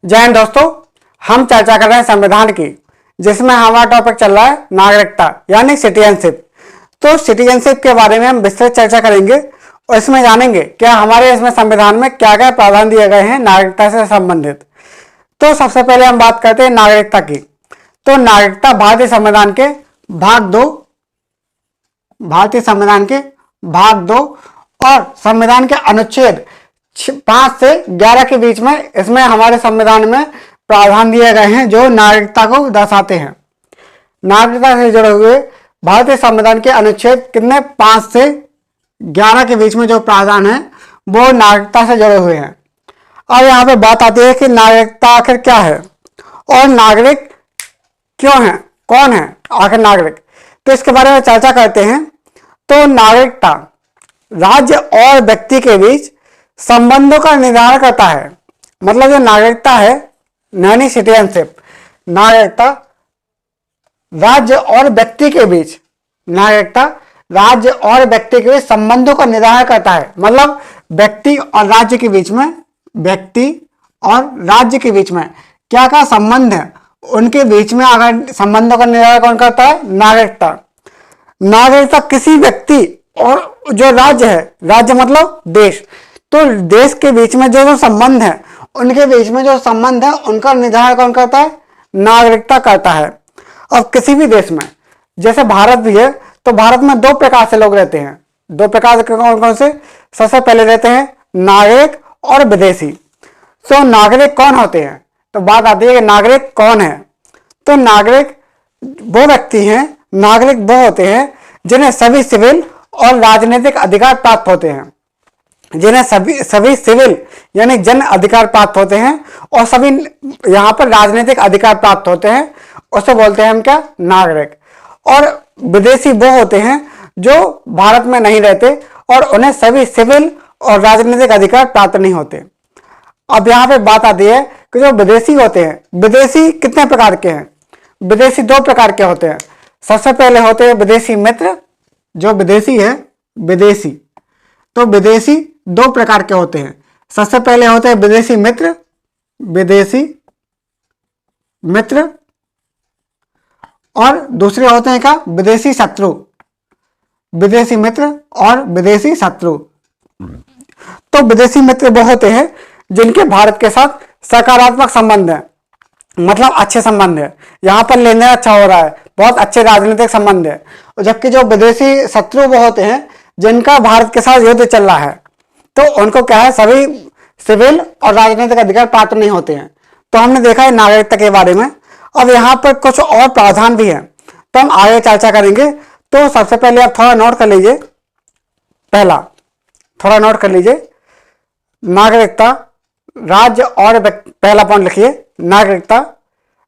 जय हिंद दोस्तों, हम चर्चा कर रहे हैं संविधान की, जिसमें हमारा टॉपिक चल रहा है नागरिकता यानी सिटीजनशिप। तो सिटीजनशिप के बारे में हम विस्तृत चर्चा करेंगे और इसमें जानेंगे क्या हमारे इसमें संविधान में क्या क्या प्रावधान दिए गए हैं नागरिकता से संबंधित। तो सबसे पहले हम बात करते हैं नागरिकता की। तो नागरिकता भारतीय संविधान के भाग 2 और संविधान के अनुच्छेद 5 से 11 के बीच में इसमें हमारे संविधान में प्रावधान दिए गए हैं जो नागरिकता को दर्शाते हैं। नागरिकता से जुड़े हुए भारतीय संविधान के अनुच्छेद कितने 5 से 11 के बीच में जो प्रावधान है वो नागरिकता से जुड़े हुए हैं। अब यहाँ पे बात आती है कि नागरिकता आखिर क्या है और नागरिक क्यों है, कौन है आखिर नागरिक। तो इसके बारे में चर्चा करते हैं। तो नागरिकता राज्य और व्यक्ति के बीच संबंधों का निर्धारण करता है। मतलब जो नागरिकता है यानी सिटीजनशिप, नागरिकता राज्य और व्यक्ति के बीच संबंधों का निर्धारण करता है। मतलब व्यक्ति और राज्य के बीच में क्या क्या संबंध है, उनके बीच में अगर संबंधों का निर्धारण कौन करता है, नागरिकता किसी व्यक्ति और जो राज्य है, राज्य मतलब देश, तो देश के बीच में जो संबंध है, उनके बीच में जो संबंध है उनका निर्धारण कौन करता है, नागरिकता करता है। अब किसी भी देश में, जैसे भारत भी है, तो भारत में 2 प्रकार से लोग रहते हैं। 2 प्रकार के कौन कौन से? सबसे पहले रहते हैं नागरिक और विदेशी। तो नागरिक कौन होते हैं? तो बात आती है कि नागरिक कौन है। तो नागरिक वो व्यक्ति हैं, नागरिक वो होते हैं जिन्हें सभी सिविल और राजनीतिक अधिकार प्राप्त होते हैं, जिन्हें सभी सिविल यानी जन अधिकार प्राप्त होते हैं और सभी यहाँ पर राजनीतिक अधिकार प्राप्त होते हैं, उसे बोलते हैं हम क्या, नागरिक। और विदेशी वो होते हैं जो भारत में नहीं रहते और उन्हें सभी सिविल और राजनीतिक अधिकार प्राप्त नहीं होते। अब यहाँ पे बात आती है कि जो विदेशी होते हैं, विदेशी कितने प्रकार के हैं? विदेशी 2 प्रकार के होते हैं। सबसे पहले होते हैं विदेशी मित्र। जो विदेशी है, तो विदेशी 2 प्रकार के होते हैं। सबसे पहले होते हैं विदेशी मित्र और दूसरे होते हैं क्या, विदेशी शत्रु। विदेशी मित्र और विदेशी शत्रु। तो विदेशी मित्र वो होते हैं जिनके भारत के साथ सकारात्मक संबंध है, मतलब अच्छे संबंध है, यहाँ पर लेन देन अच्छा हो रहा है, बहुत अच्छे राजनीतिक संबंध है। जबकि जो विदेशी शत्रु वो होते हैं जिनका भारत के साथ युद्ध चल रहा है, तो उनको क्या है, सभी सिविल और राजनीतिक अधिकार प्राप्त नहीं होते हैं। तो हमने देखा है नागरिकता के बारे में। अब यहाँ पर कुछ और प्रावधान भी हैं, तो हम आगे चर्चा करेंगे। तो सबसे पहले आप थोड़ा नोट कर लीजिए, नागरिकता राज्य और पहला पॉइंट लिखिए, नागरिकता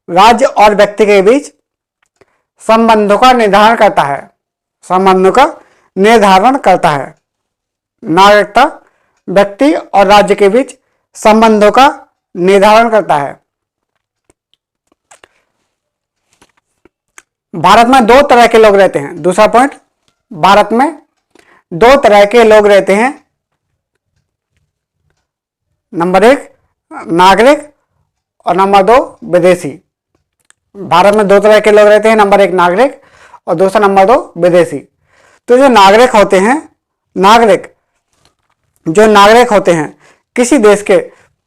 राज्य और व्यक्ति के बीच संबंधों का निर्धारण करता है। नागरिकता व्यक्ति और राज्य के बीच संबंधों का निर्धारण करता है। भारत में 2 तरह के लोग रहते हैं। दूसरा पॉइंट, भारत में 2 तरह के लोग रहते हैं। नंबर 1 नागरिक और नंबर 2 विदेशी। भारत में 2 तरह के लोग रहते हैं, नंबर 1 नागरिक और दूसरा नंबर 2 विदेशी। तो जो नागरिक होते हैं किसी देश के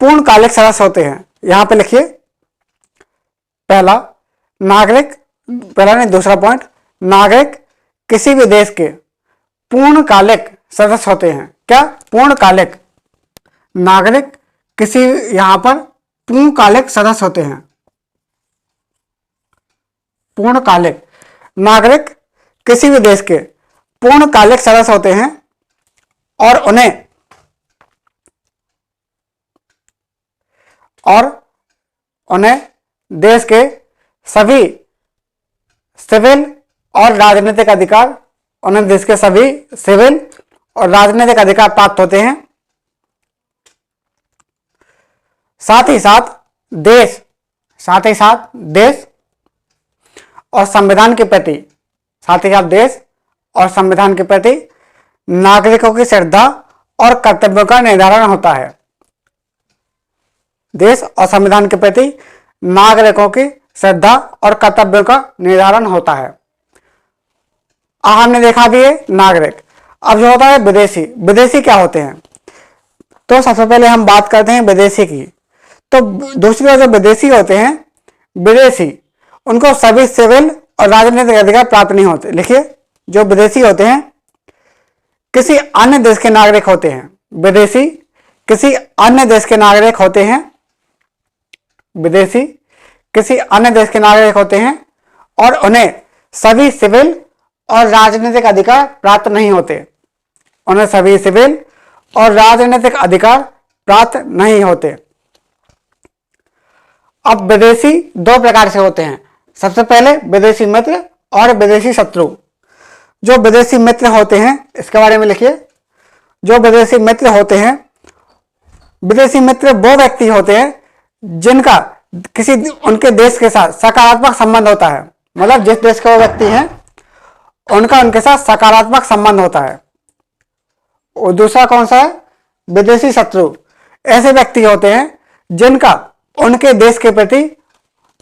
पूर्णकालिक सदस्य होते हैं। यहां पे लिखिए दूसरा पॉइंट, नागरिक किसी भी देश के पूर्णकालिक सदस्य होते हैं। क्या? पूर्णकालिक। नागरिक किसी यहां पर पूर्णकालिक सदस्य होते हैं। पूर्णकालिक नागरिक किसी भी देश के पूर्णकालिक सदस्य होते हैं और उन्हें देश के सभी सिविल और राजनीतिक अधिकार प्राप्त होते हैं। साथ ही साथ देश और संविधान के प्रति नागरिकों की श्रद्धा और कर्तव्यों का निर्धारण होता है। देश और संविधान के प्रति नागरिकों की श्रद्धा और कर्तव्यों का निर्धारण होता है। हमने देखा भी है नागरिक। अब जो होता है विदेशी, विदेशी क्या होते हैं? तो सबसे पहले हम बात करते हैं विदेशी की। तो दूसरी ओर जो विदेशी होते हैं, विदेशी उनको सभी सिविल और राजनीतिक अधिकार प्राप्त नहीं होते। लिखिए, जो विदेशी होते हैं किसी अन्य देश के नागरिक होते हैं। विदेशी किसी अन्य देश के नागरिक होते हैं। विदेशी किसी अन्य देश के नागरिक होते हैं और उन्हें सभी सिविल और राजनीतिक अधिकार प्राप्त नहीं होते। उन्हें सभी सिविल और राजनीतिक अधिकार प्राप्त नहीं होते। अब विदेशी दो प्रकार से होते हैं। सबसे पहले विदेशी मित्र और विदेशी शत्रु। जो विदेशी मित्र होते हैं इसके बारे में लिखिए। जो विदेशी मित्र होते हैं, विदेशी मित्र वो व्यक्ति होते हैं जिनका किसी उनके देश के साथ सकारात्मक संबंध होता है। मतलब जिस देश के वो व्यक्ति हैं उनका उनके साथ सकारात्मक संबंध होता है। और दूसरा कौन सा है? विदेशी शत्रु। ऐसे व्यक्ति होते हैं जिनका उनके देश के प्रति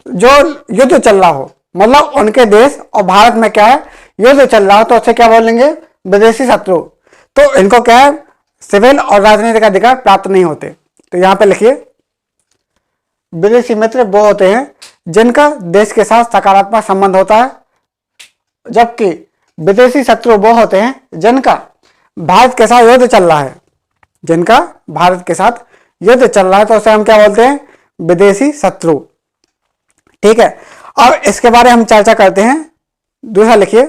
जो युद्ध चल रहा हो, मतलब उनके देश और भारत में क्या है, युद्ध चल रहा हो, तो उसे क्या बोलेंगे? विदेशी शत्रु। तो इनको क्या है? सिविल और राजनीतिक अधिकार प्राप्त नहीं होते। तो यहां पे लिखिए, विदेशी मित्र वो होते हैं जिनका देश के साथ सकारात्मक संबंध होता है, जबकि विदेशी शत्रु वो होते हैं जिनका भारत के साथ युद्ध चल रहा है। जिनका भारत के साथ युद्ध चल रहा है तो उसे हम क्या बोलते हैं? विदेशी शत्रु। ठीक है, अब इसके बारे में हम चर्चा करते हैं। दूसरा लिखिए,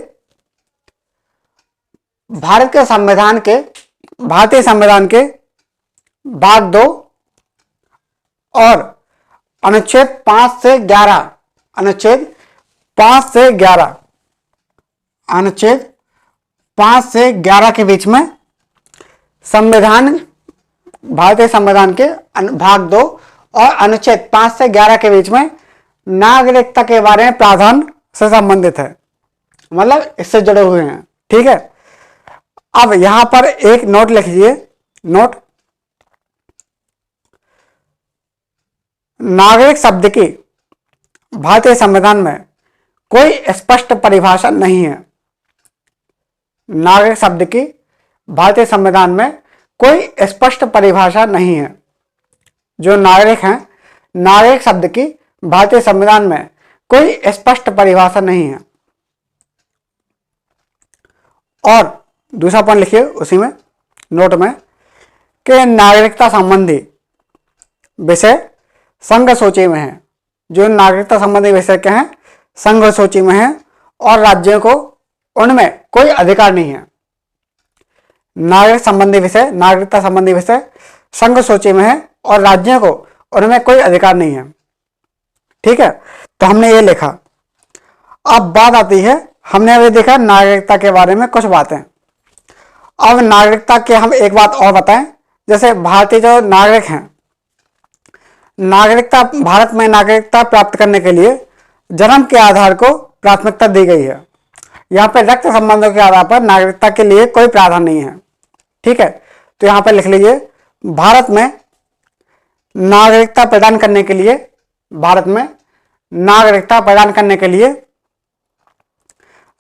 भारतीय संविधान के भाग 2 और अनुच्छेद 5 से 11, अनुच्छेद 5 से 11, अनुच्छेद 5 से 11 के बीच में भारतीय संविधान के भाग 2 और अनुच्छेद 5 से 11 के बीच में नागरिकता के बारे में प्रावधान से संबंधित है, मतलब इससे जुड़े हुए हैं। ठीक है, अब यहां पर एक नोट लिख लीजिए। नोट, नागरिक शब्द की भारतीय संविधान में कोई स्पष्ट परिभाषा नहीं है। नागरिक शब्द की भारतीय संविधान में कोई स्पष्ट परिभाषा नहीं है। जो नागरिक हैं, नागरिक शब्द की भारतीय संविधान में कोई स्पष्ट परिभाषा नहीं है। और दूसरा पॉइंट लिखिए उसी में, नोट में, कि नागरिकता संबंधी विषय संघ सूची में है। जो नागरिकता संबंधी विषय क्या है? संघ सूची में है और राज्यों को उनमें कोई अधिकार नहीं है। नागरिकता संबंधी विषय संघ सूची में है और राज्यों को उनमें कोई अधिकार नहीं है। ठीक है, तो हमने ये लिखा। अब बात आती है, हमने अभी देखा नागरिकता के बारे में कुछ बातें। अब नागरिकता के हम एक बात और बताएं। जैसे भारतीय जो नागरिक हैं, भारत में नागरिकता प्राप्त करने के लिए जन्म के आधार को प्राथमिकता दी गई है। यहाँ पे रक्त संबंधों के आधार पर नागरिकता के लिए कोई प्रावधान नहीं है। ठीक है, तो यहाँ पे लिख लीजिए, भारत में नागरिकता प्रदान करने के लिए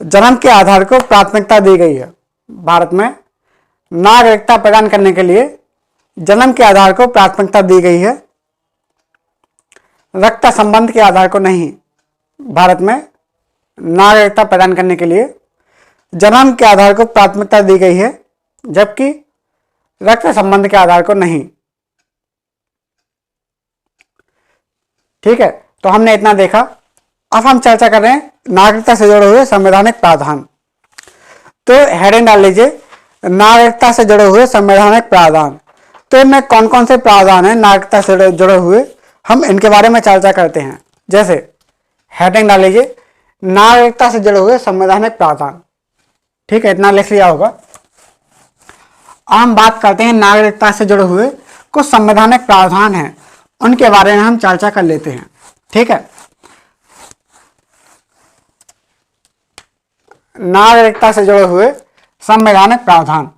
जन्म के आधार को प्राथमिकता दी गई है। भारत में नागरिकता प्रदान करने के लिए जन्म के आधार को प्राथमिकता दी गई है, रक्त संबंध के आधार को नहीं। भारत में नागरिकता प्रदान करने के लिए जन्म के आधार को प्राथमिकता दी गई है, जबकि रक्त संबंध के आधार को नहीं। ठीक है, तो हमने इतना देखा। अब हम चर्चा कर रहे हैं नागरिकता से जुड़े हुए संवैधानिक प्रावधान। तो हेडिंग डाल लीजिए, नागरिकता से जुड़े हुए संवैधानिक प्रावधान। तो इनमें कौन कौन से प्रावधान हैं नागरिकता से जुड़े हुए, हम इनके बारे में चर्चा करते हैं। जैसे हेडिंग डाल लीजिए, नागरिकता से जुड़े हुए संवैधानिक प्रावधान। ठीक है, इतना लिख लिया होगा। हम बात करते हैं नागरिकता से जुड़े हुए कुछ संवैधानिक प्रावधान हैं, उनके बारे में हम चर्चा कर लेते हैं। ठीक है, नागरिकता से जुड़े हुए संवैधानिक प्रावधान।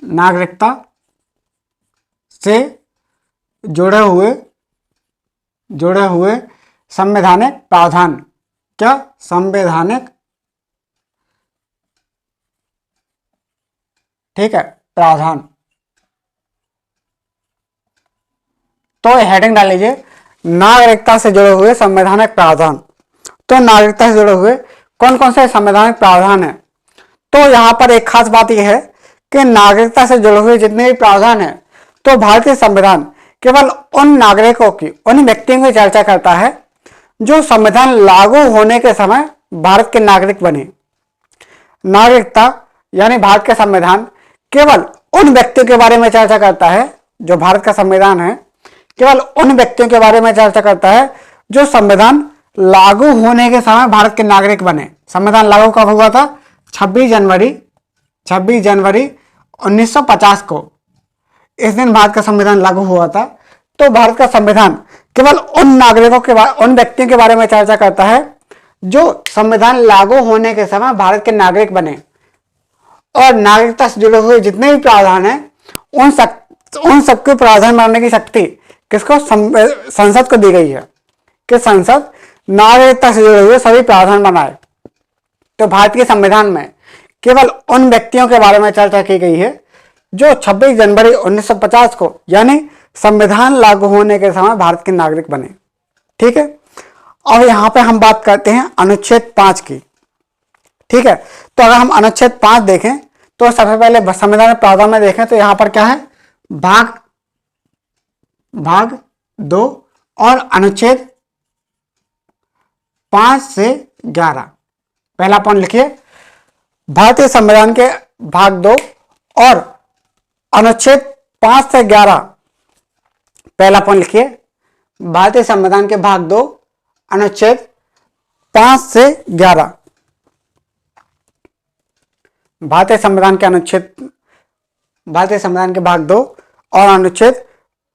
नागरिकता से जुड़े हुए जुड़े हुए संवैधानिक प्रावधान। क्या? संवैधानिक, ठीक है, प्रावधान। तो हेडिंग डाल लीजिए नागरिकता से जुड़े हुए संवैधानिक प्रावधान। तो नागरिकता से जुड़े हुए कौन कौन से संवैधानिक प्रावधान है? तो यहां पर एक खास बात यह है कि नागरिकता से जुड़े हुए जितने भी प्रावधान है तो भारतीय संविधान केवल उन नागरिकों की, उन व्यक्तियों की चर्चा करता है जो संविधान लागू होने के समय भारत के नागरिक बने। नागरिकता यानी भारत का संविधान केवल उन व्यक्तियों के बारे में चर्चा करता है, जो भारत का संविधान है केवल उन व्यक्तियों के बारे में चर्चा करता है जो संविधान लागू होने के समय भारत के नागरिक बने। संविधान लागू कब हुआ था? 26 जनवरी 1950 को, इस दिन भारत का संविधान लागू हुआ था। तो भारत का संविधान केवल उन नागरिकों के, उन व्यक्तियों के बारे में चर्चा करता है जो संविधान लागू होने के समय भारत के नागरिक बने। और नागरिकता से जुड़े हुए जितने भी प्रावधान हैं उन सबके प्रावधान बनाने की शक्ति किसको? संसद को दी गई है कि संसद नागरिकता से जुड़े हुए सभी प्रावधान बनाए। तो भारतीय संविधान में केवल उन व्यक्तियों के बारे में चर्चा की गई है जो 26 जनवरी 1950 को यानी संविधान लागू होने के समय भारत के नागरिक बने। ठीक है, अब यहां पे हम बात करते हैं अनुच्छेद 5 की। ठीक है, तो अगर हम अनुच्छेद 5 देखें तो सबसे पहले संविधान प्रावधान में देखें तो यहां पर क्या है? भाग 2 और अनुच्छेद 5 से 11। पहला पॉइंट लिखिए, भारतीय संविधान के भाग 2 और अनुच्छेद 5 से 11। पहला पॉइंट लिखिए, भारतीय संविधान के भाग 2 अनुच्छेद 5 से 11। भारतीय संविधान के भाग 2 और अनुच्छेद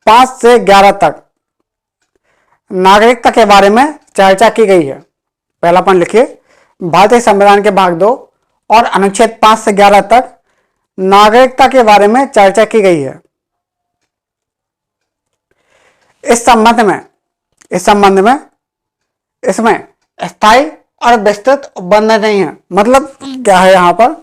5 से 11 तक नागरिकता के बारे में चर्चा की गई है। पहला पॉइंट लिखिए, भारतीय संविधान के भाग 2 और अनुच्छेद 5 से 11 तक नागरिकता के बारे में चर्चा की गई है। इस संबंध में इसमें स्थायी और विस्तृत बंधन नहीं है। मतलब क्या है? यहां पर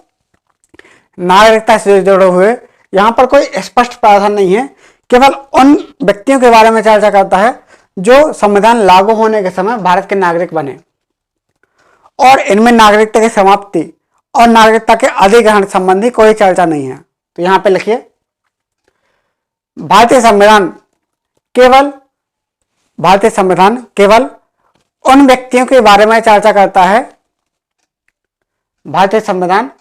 नागरिकता से जुड़े हुए यहां पर कोई स्पष्ट प्रावधान नहीं है, केवल उन व्यक्तियों के बारे में चर्चा करता है जो संविधान लागू होने के समय भारत के नागरिक बने। और इनमें नागरिकता की समाप्ति और नागरिकता के अधिग्रहण संबंधी कोई चर्चा नहीं है। तो यहां पे लिखिए, भारतीय संविधान केवल उन व्यक्तियों के बारे में चर्चा करता है। भारतीय संविधान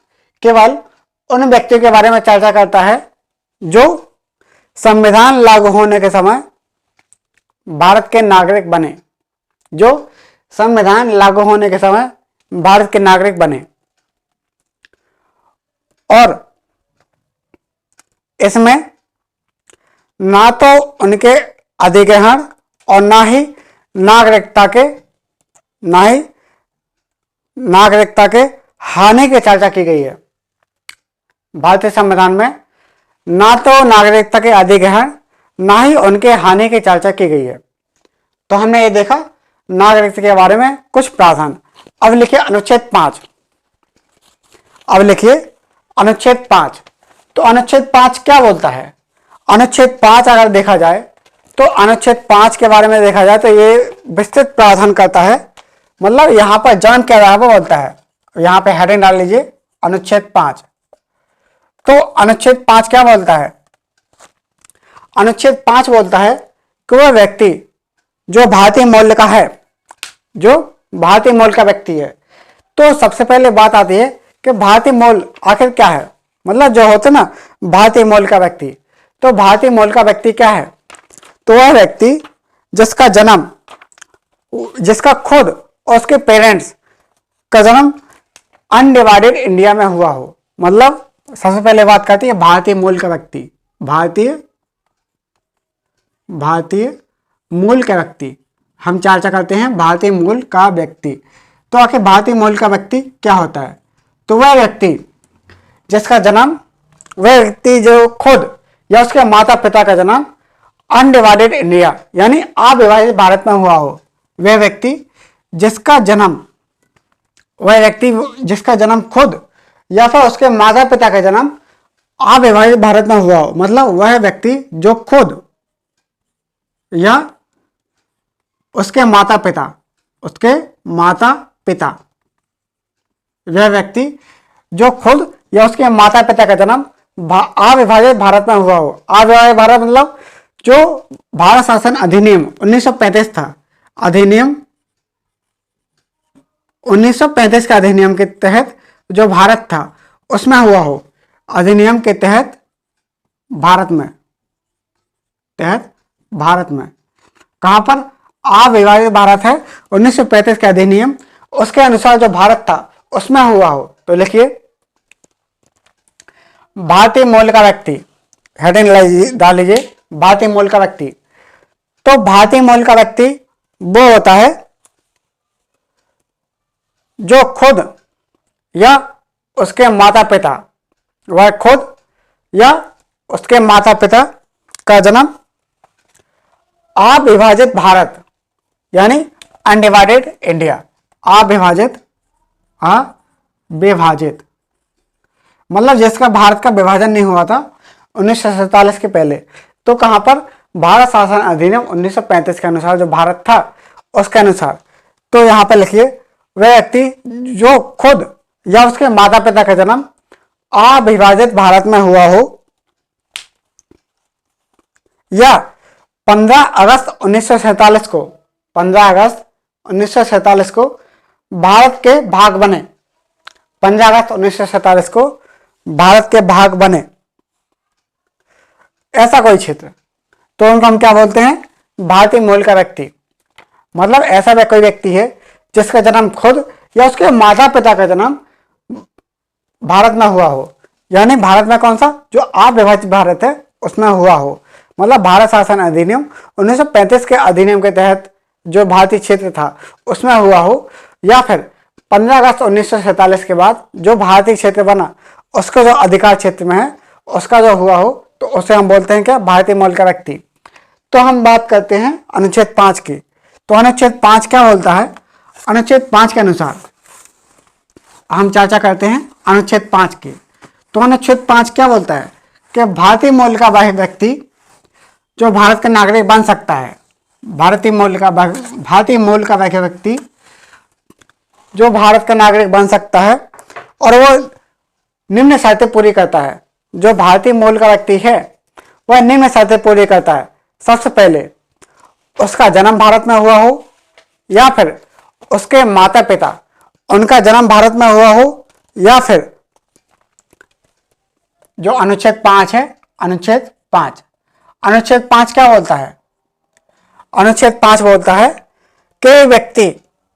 केवल उन व्यक्तियों के बारे में चर्चा करता है जो संविधान लागू होने के समय भारत के नागरिक बने। जो संविधान लागू होने के समय भारत के नागरिक बने। और इसमें ना तो उनके अधिग्रहण और ना ही नागरिकता के हानि की चर्चा की गई है। भारतीय संविधान में ना तो नागरिकता के अधिग्रहण ना ही उनके हानि की चर्चा की गई है। तो हमने ये देखा नागरिकता के बारे में कुछ प्रावधान। अब लिखिए अनुच्छेद 5। तो अनुच्छेद 5 क्या बोलता है? अनुच्छेद 5 अगर देखा जाए तो अनुच्छेद 5 के बारे में देखा जाए तो ये विस्तृत प्रावधान करता है। मतलब यहां पर जन्म क्या रहा है वो बोलता है। यहां पे हेडिंग डाल लीजिए अनुच्छेद 5। तो अनुच्छेद 5 क्या बोलता है? अनुच्छेद 5 बोलता है कि वह व्यक्ति जो भारतीय मूल का है, जो भारतीय मूल का व्यक्ति है। तो सबसे पहले बात आती है कि भारतीय मूल आखिर क्या है? मतलब जो होता है ना भारतीय मूल का व्यक्ति। तो भारतीय मूल का व्यक्ति क्या है? तो वह व्यक्ति जिसका जन्म, जिसका खुद और उसके पेरेंट्स का जन्म अनडिवाइडेड इंडिया में हुआ हो। मतलब सबसे पहले बात करती है भारतीय मूल का व्यक्ति। भारतीय मूल का व्यक्ति, हम चर्चा करते हैं भारतीय मूल का व्यक्ति। तो आखिर भारतीय मूल का व्यक्ति क्या होता है? तो वह व्यक्ति जिसका जन्म, वह व्यक्ति जो खुद या उसके माता पिता का जन्म अनडिवाइडेड इंडिया यानी अविभाजित भारत में हुआ हो, वह व्यक्ति जिसका जन्म खुद या फिर उसके माता पिता का जन्म अविभाजित भारत में हुआ हो, मतलब वह व्यक्ति जो खुद या उसके माता पिता, वह व्यक्ति जो खुद या उसके माता पिता का जन्म अविभाजित भारत में हुआ हो। अविभाजित भारत मतलब जो भारत शासन अधिनियम 1935 था, अधिनियम 1935 के अधिनियम के तहत जो भारत था उसमें हुआ हो, अधिनियम के तहत भारत में कहां पर अविभाजित भारत है 1935 के अधिनियम, उसके अनुसार जो भारत था उसमें हुआ हो। तो लिखिए भारतीय मूल का व्यक्ति, हेडिंग डाल लीजिए भारतीय मूल का व्यक्ति। तो भारतीय मूल का व्यक्ति वो होता है जो खुद या उसके माता पिता, वह खुद या उसके माता पिता का जन्म अविभाजित भारत यानी अनडिवाइडेड इंडिया, अविभाजित मतलब जिसका भारत का विभाजन नहीं हुआ था 1947 के पहले। तो कहां पर भारत शासन अधिनियम 1935 के अनुसार जो भारत था उसके अनुसार। तो यहां पर लिखिए वह व्यक्ति जो खुद या उसके माता पिता का जन्म अविभाजित भारत में हुआ हो या 15 अगस्त 1947 को 15 अगस्त 1947 को भारत के भाग बने, 15 अगस्त 1947 को भारत के भाग बने ऐसा कोई क्षेत्र, तो उनको हम क्या बोलते हैं, भारतीय मूल का व्यक्ति। मतलब ऐसा कोई व्यक्ति है जिसका जन्म खुद या उसके माता पिता का जन्म भारत में हुआ हो, यानी भारत में कौन सा, जो अविभाजित भारत है उसमें हुआ हो। मतलब भारत शासन अधिनियम 1935 के अधिनियम के तहत जो भारतीय क्षेत्र था उसमें हुआ हो, या फिर 15 अगस्त 1947 के बाद जो भारतीय क्षेत्र बना उसका जो अधिकार क्षेत्र में है उसका जो हुआ हो, तो उसे हम बोलते हैं क्या, भारतीय मूल का व्यक्ति। तो हम बात करते हैं अनुच्छेद 5 की। तो अनुच्छेद 5 क्या बोलता है, अनुच्छेद 5 के अनुसार हम चर्चा करते हैं अनुच्छेद 5 की। तो अनुच्छेद 5 क्या बोलता है कि भारतीय मूल का वह व्यक्ति जो भारत का नागरिक बन सकता है, भारतीय मूल का वह व्यक्ति जो भारत का नागरिक बन सकता है और वो निम्न शर्तें पूरी करता है। जो भारतीय मूल का व्यक्ति है वह निम्न शर्तें पूरी करता है। सबसे पहले उसका जन्म भारत में हुआ हो, या फिर उसके माता पिता उनका जन्म भारत में हुआ हो, या फिर जो अनुच्छेद 5 है, अनुच्छेद 5 क्या बोलता है, अनुच्छेद 5 बोलता है कि व्यक्ति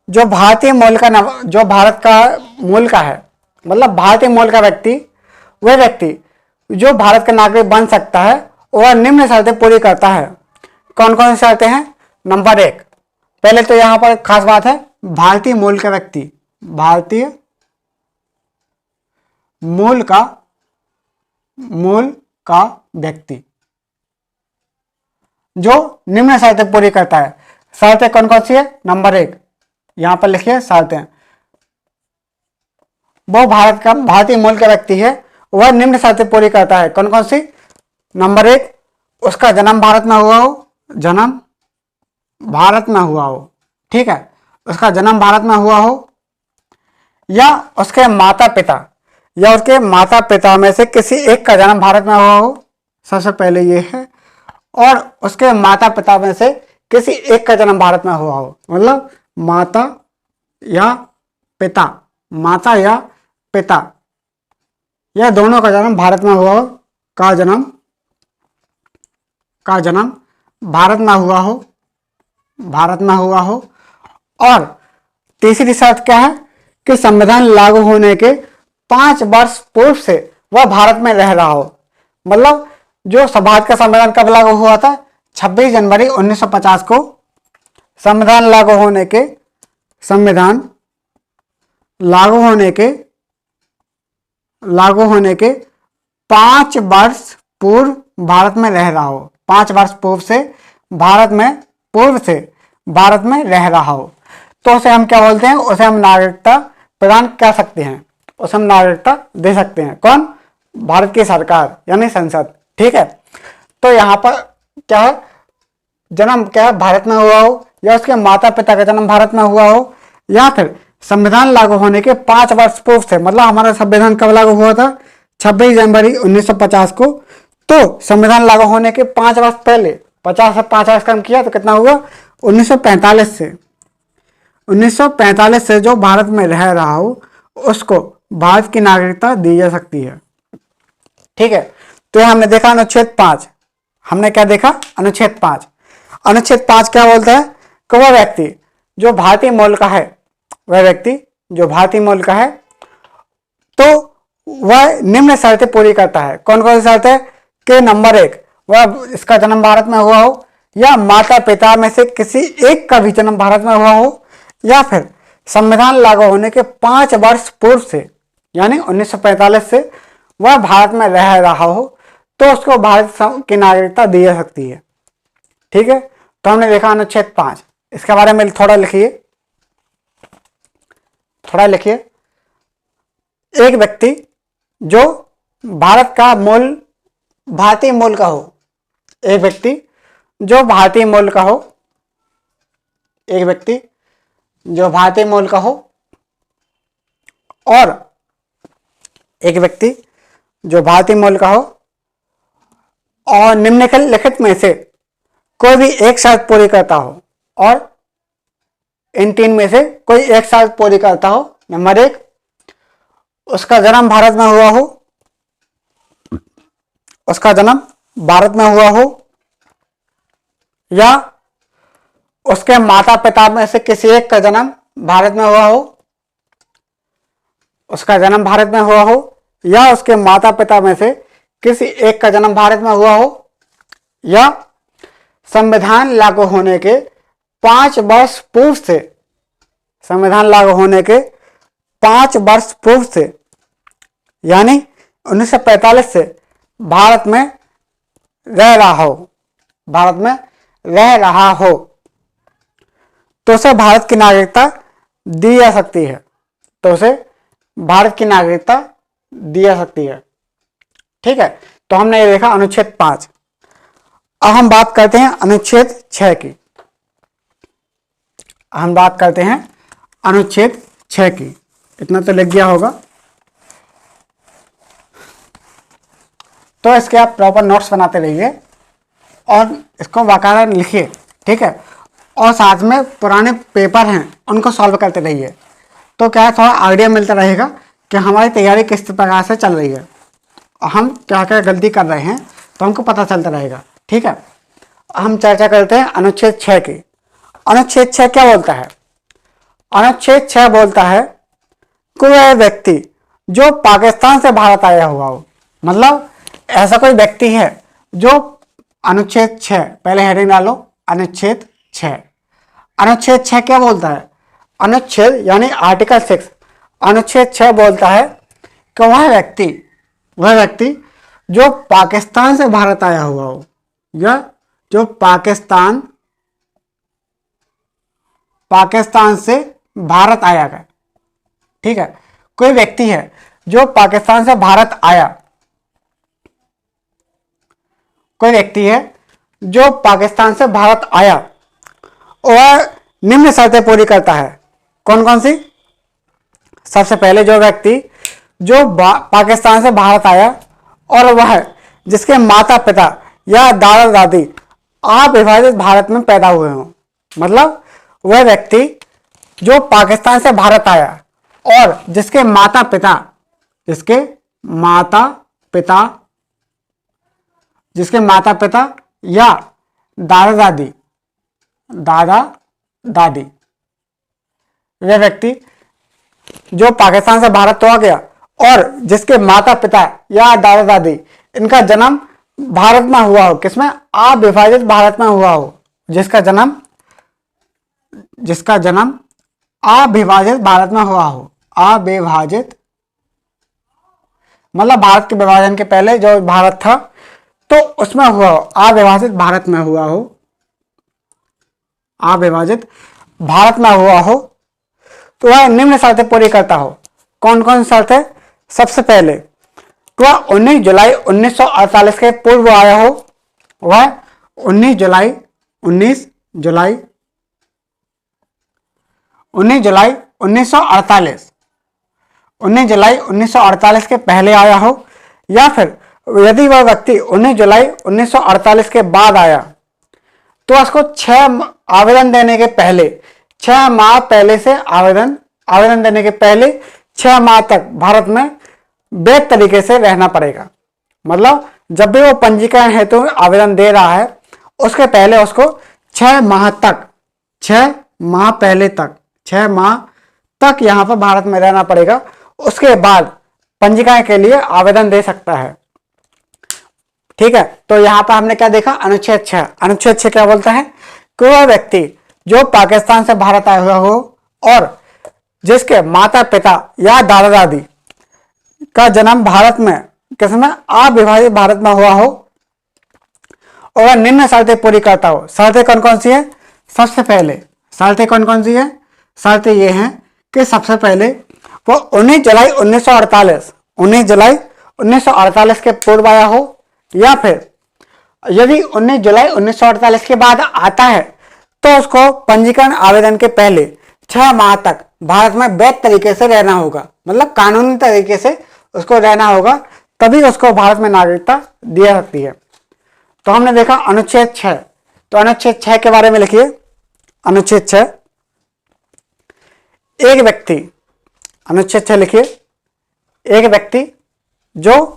जो भारतीय मूल का जो भारत का मूल का है, मतलब भारतीय मूल का व्यक्ति, वह व्यक्ति जो भारत का नागरिक बन सकता है वह निम्न शर्तें पूरी करता है। कौन कौन सी शर्तें हैं, नंबर 1, पहले तो यहां पर खास बात है भारतीय मूल का व्यक्ति, भारतीय मूल का व्यक्ति जो निम्न शर्तें पूरी करता है। शर्तें कौन कौन सी है, नंबर 1 यहां पर लिखिए शर्तें, वो भारतीय मूल का व्यक्ति है, वह निम्न शर्तें पूरी करता है। कौन कौन सी, नंबर 1 उसका जन्म भारत में हुआ हो, जन्म भारत में हुआ हो, ठीक है, उसका जन्म भारत में हुआ हो, या उसके माता पिता में से किसी एक का जन्म भारत में हुआ हो, सबसे पहले ये है, और उसके माता पिता में से किसी एक का जन्म भारत में हुआ हो, मतलब माता या पिता या दोनों का जन्म भारत में हुआ हो, का जन्म भारत में हुआ हो। और तीसरी शर्त क्या है कि संविधान लागू होने के 5 वर्ष पूर्व से वह भारत में रह रहा हो। मतलब जो भारत का संविधान कब लागू हुआ था, 26 जनवरी 1950 को संविधान लागू होने के 5 वर्ष पूर्व भारत में रह रहा हो, 5 वर्ष पूर्व से भारत में रह रहा हो, तो उसे हम क्या बोलते हैं, उसे हम नागरिकता प्रदान कर सकते हैं, उसे हम नागरिकता दे सकते हैं। कौन? भारत की सरकार यानी संसद। ठीक है, तो यहाँ पर क्या है, जन्म क्या है, भारत में हुआ हो, या उसके माता पिता का जन्म भारत में हुआ हो, या फिर संविधान लागू होने के 5 वर्ष पूर्व से, मतलब हमारा संविधान कब लागू हुआ था, 26 जनवरी 1950 को। तो संविधान लागू होने के 5 वर्ष पहले, 50 से 5 वर्ष कम किया तो कितना हुआ, 1945 से जो भारत में रह रहा हो उसको भारत की नागरिकता दी जा सकती है। ठीक है, तो हमने देखा अनुच्छेद 5। हमने क्या देखा? अनुच्छेद 5। अनुच्छेद 5 क्या बोलता है कि वह व्यक्ति जो भारतीय मूल का है, वह व्यक्ति जो भारतीय मूल का है, तो वह निम्न शर्तें पूरी करता है। कौन कौन सी शर्तें? कि नंबर 1, वह इसका जन्म भारत में हुआ हो, या माता पिता में से किसी एक का भी जन्म भारत में हुआ हो, या फिर संविधान लागू होने के 5 वर्ष पूर्व से यानी 1945 से वह भारत में रह रहा हो, तो उसको भारत की नागरिकता दी जा सकती है। ठीक है, तो हमने देखा अनुच्छेद 5। इसके बारे में थोड़ा लिखिए। एक व्यक्ति जो भारतीय मूल का हो, एक व्यक्ति जो भारतीय मूल का हो, एक व्यक्ति जो भारतीय मूल का हो, और एक व्यक्ति जो भारतीय मूल का हो, और निम्नलिखित में से कोई भी एक शर्त पूरी करता हो, और इन 3 में से कोई एक शर्त पूरी करता हो। नंबर 1, उसका जन्म भारत में हुआ हो, उसका जन्म भारत में हुआ हो, या उसके माता पिता में से किसी एक का जन्म भारत में हुआ हो, उसका जन्म भारत में हुआ हो, या उसके माता पिता में से किसी एक का जन्म भारत में हुआ हो, या संविधान लागू होने के 5 वर्ष पूर्व से, संविधान लागू होने के 5 वर्ष पूर्व से यानी 1945 से भारत में रह रहा हो, तो उसे भारत की नागरिकता दी जा सकती है। ठीक है, तो हमने ये देखा अनुच्छेद 5। अब हम बात करते हैं अनुच्छेद 6 की। इतना तो लग गया होगा, तो इसके आप प्रॉपर नोट्स बनाते रहिए और इसको बाकायदा लिखिए। ठीक है, और साथ में पुराने पेपर हैं उनको सॉल्व करते रहिए, तो क्या है, थोड़ा आइडिया मिलता रहेगा कि हमारी तैयारी किस प्रकार से चल रही है, हम क्या क्या गलती कर रहे हैं, तो हमको पता चलता रहेगा। ठीक है, हम चर्चा करते हैं अनुच्छेद 6 की। अनुच्छेद 6 क्या बोलता है? अनुच्छेद 6 बोलता है कि वह व्यक्ति जो पाकिस्तान से भारत आया हुआ हो, मतलब ऐसा कोई व्यक्ति है जो, अनुच्छेद 6 पहले हेडिंग डालो, अनुच्छेद 6। अनुच्छेद 6 क्या बोलता है? अनुच्छेद यानी आर्टिकल 6, अनुच्छेद 6 बोलता है कि वह व्यक्ति जो पाकिस्तान से भारत आया हुआ हो, या जो पाकिस्तान से भारत आया है। ठीक है, कोई व्यक्ति है जो पाकिस्तान से भारत आया, और निम्न शर्तें पूरी करता है। कौन कौन सी? सबसे पहले जो व्यक्ति जो पाकिस्तान से भारत आया और वह जिसके माता पिता या दादा दादी अविभाजित भारत में पैदा हुए हों, मतलब वह व्यक्ति जो पाकिस्तान से भारत आया और जिसके माता पिता या दादा दादी, वह व्यक्ति जो पाकिस्तान से भारत तो आ गया और जिसके माता पिता या दादा दादी इनका जन्म भारत में हुआ हो, किसमें? अविभाजित भारत में हुआ हो, जिसका जन्म अविभाजित भारत में हुआ हो। अविभाजित मतलब भारत के विभाजन के पहले जो भारत था, तो उसमें हुआ हो, अविभाजित भारत में हुआ हो, अविभाजित भारत में हुआ हो, तो वह निम्न शर्तें पूरी करता हो। कौन कौन शर्तें? सबसे पहले तो वह 19 जुलाई 1948 के पूर्व आया हो, वह 19 जुलाई 1948 के पहले आया हो, या फिर यदि वह व्यक्ति 19 जुलाई 1948 के बाद आया तो उसको 6 आवेदन देने के पहले 6 माह पहले से आवेदन देने के पहले 6 माह तक भारत में वैध तरीके से रहना पड़ेगा। मतलब जब भी वो पंजीकरण हेतु आवेदन दे रहा है उसके पहले उसको 6 माह तक यहाँ पर भारत में रहना पड़ेगा। उसके बाद पंजीकरण के लिए आवेदन दे सकता है। ठीक है, तो यहाँ पर हमने क्या देखा? अनुच्छेद 6। अनुच्छेद 6 क्या बोलता है? कि वह व्यक्ति जो पाकिस्तान से भारत आया हुआ हो और जिसके माता पिता या दादा दादी का जन्म भारत में किसमें? अविभाजित भारत में हुआ हो और वह निम्न शर्तें पूरी करता हो। शर्तें कौन कौन सी है? सबसे पहले शर्तें कौन कौन सी है? शर्तें ये हैं कि सबसे पहले वो 19 जुलाई 1948 के पूर्व आया हो, या फिर यदि 19 जुलाई 1948 के बाद आता है तो उसको पंजीकरण आवेदन के पहले 6 माह तक भारत में वैध तरीके से रहना होगा। मतलब कानूनी तरीके से उसको रहना होगा, तभी उसको भारत में नागरिकता दी जा सकती है। तो हमने देखा अनुच्छेद 6। तो अनुच्छेद 6 के बारे में लिखिए। अनुच्छेद 6, एक व्यक्ति, अनुच्छेद 6 लिखिए, एक व्यक्ति जो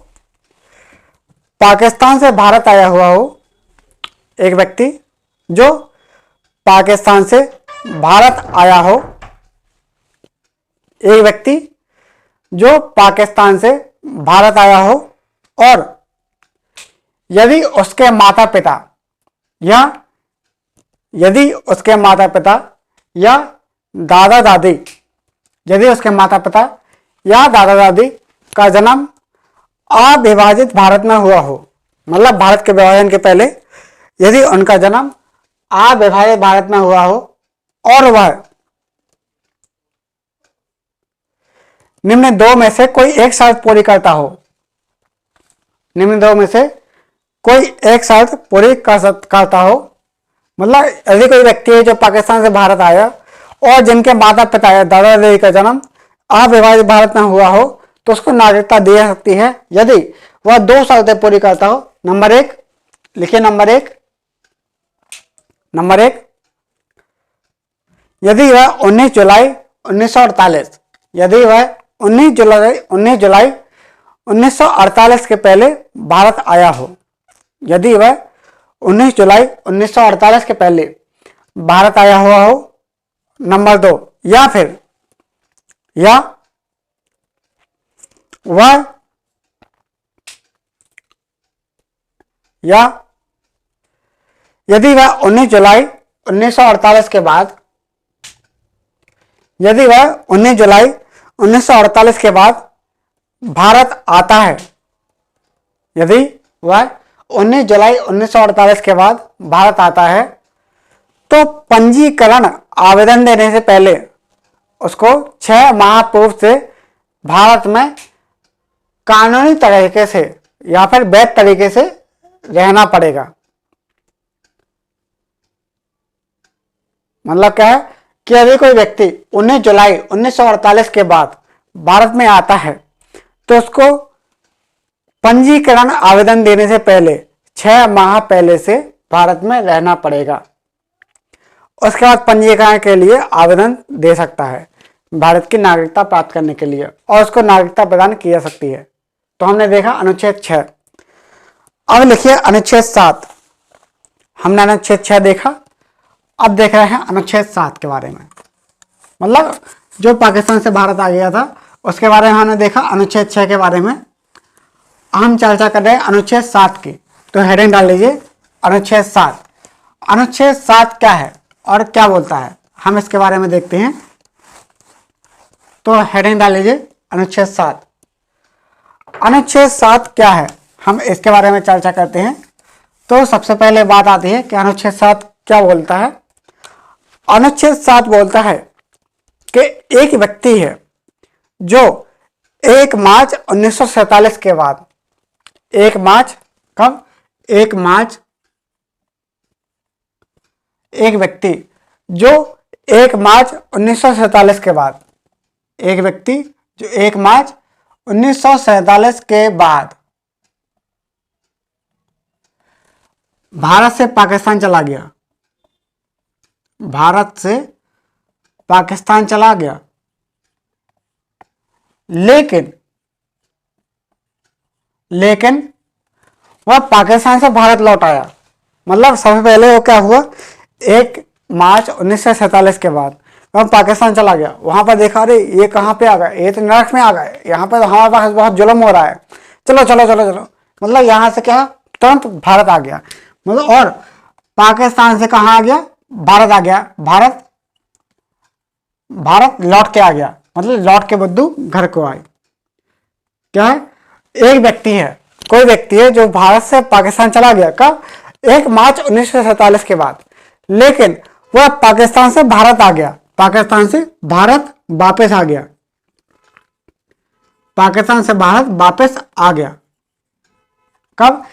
पाकिस्तान से भारत आया हुआ हो, एक व्यक्ति जो पाकिस्तान से भारत आया हो, एक व्यक्ति जो पाकिस्तान से भारत आया हो और यदि उसके माता पिता या दादा दादी, यदि उसके माता पिता या दादा दादी का जन्म अविभाजित भारत में हुआ हो, मतलब भारत के विभाजन के पहले यदि उनका जन्म अविभाजित भारत में हुआ हो और वह निम्न दो में से कोई एक शर्त पूरी करता हो, निम्न दो में से कोई एक शर्त पूरी करता हो, मतलब यदि कोई व्यक्ति है जो पाकिस्तान से भारत आया और जिनके माता पिता या दादा दादी का जन्म अविभाजित भारत में हुआ हो तो उसको नागरिकता दी जा सकती है यदि वह 2 शर्तें पूरी करता हो। नंबर 1 लिखिए, नंबर एक, यदि वह 19 जुलाई 1948 के पहले भारत आया हो, यदि वह 19 जुलाई 1948 के पहले भारत आया हुआ हो। नंबर 2, या फिर यदि वह 19 जुलाई 1948 के बाद, यदि वह 19 जुलाई 1948 के बाद भारत आता है, यदि वह 19 जुलाई 1948 के बाद भारत आता है तो पंजीकरण आवेदन देने से पहले उसको 6 माह पूर्व से भारत में कानूनी तरीके से या फिर वैध तरीके से रहना पड़ेगा। मतलब क्या है कि यदि कोई व्यक्ति 19 जुलाई 1948 के बाद भारत में आता है तो उसको पंजीकरण आवेदन देने से पहले 6 माह पहले से भारत में रहना पड़ेगा। उसके बाद पंजीकरण के लिए आवेदन दे सकता है भारत की नागरिकता प्राप्त करने के लिए और उसको नागरिकता प्रदान की जा सकती है। तो हमने देखा अनुच्छेद 6। अब लिखिए अनुच्छेद 7। हमने अनुच्छेद 6 देखा, अब देख रहे हैं अनुच्छेद 7 के बारे में। मतलब जो पाकिस्तान से भारत आ गया था उसके बारे में हमने देखा। अनुच्छेद 6 के बारे में हम चर्चा कर रहे हैं अनुच्छेद 7 की। तो हेडिंग डाल लीजिए अनुच्छेद 7। अनुच्छेद 7 क्या है और क्या बोलता है, हम इसके बारे में देखते हैं। तो हेडिंग डाल लीजिए अनुच्छेद 7। अनुच्छेद 7 क्या है, हम इसके बारे में चर्चा करते हैं। तो सबसे पहले बात आती है कि अनुच्छेद 7 क्या बोलता है। अनुच्छेद 7 बोलता है कि एक व्यक्ति है जो 1 मार्च 1947 के बाद, 1 मार्च कब, 1 मार्च, एक व्यक्ति जो 1 मार्च 1947 के बाद, एक व्यक्ति जो 1 मार्च 1947 के बाद भारत से पाकिस्तान चला गया, भारत से पाकिस्तान चला गया, लेकिन वह पाकिस्तान से भारत लौट आया। मतलब सबसे पहले वो क्या हुआ, 1 मार्च 1947 के बाद वह पाकिस्तान चला गया, वहां पर देखा अरे ये कहाँ पे आ गए, ये तो नरक में आ गए, यहाँ पर हमारे पास बहुत जुल्म हो रहा है, चलो चलो चलो चलो, मतलब यहाँ से क्या तुरंत भारत आ गया। मतलब और पाकिस्तान से कहाँ आ गया, भारत आ गया, भारत लौट के आ गया, मतलब लौट के बुद्धू घर को आए। क्या है, एक व्यक्ति है, कोई व्यक्ति है जो भारत से पाकिस्तान चला गया, कब, 1 मार्च 1947 के बाद, लेकिन वह पाकिस्तान से भारत आ गया, पाकिस्तान से भारत वापस आ गया, पाकिस्तान से भारत वापस आ गया, कब,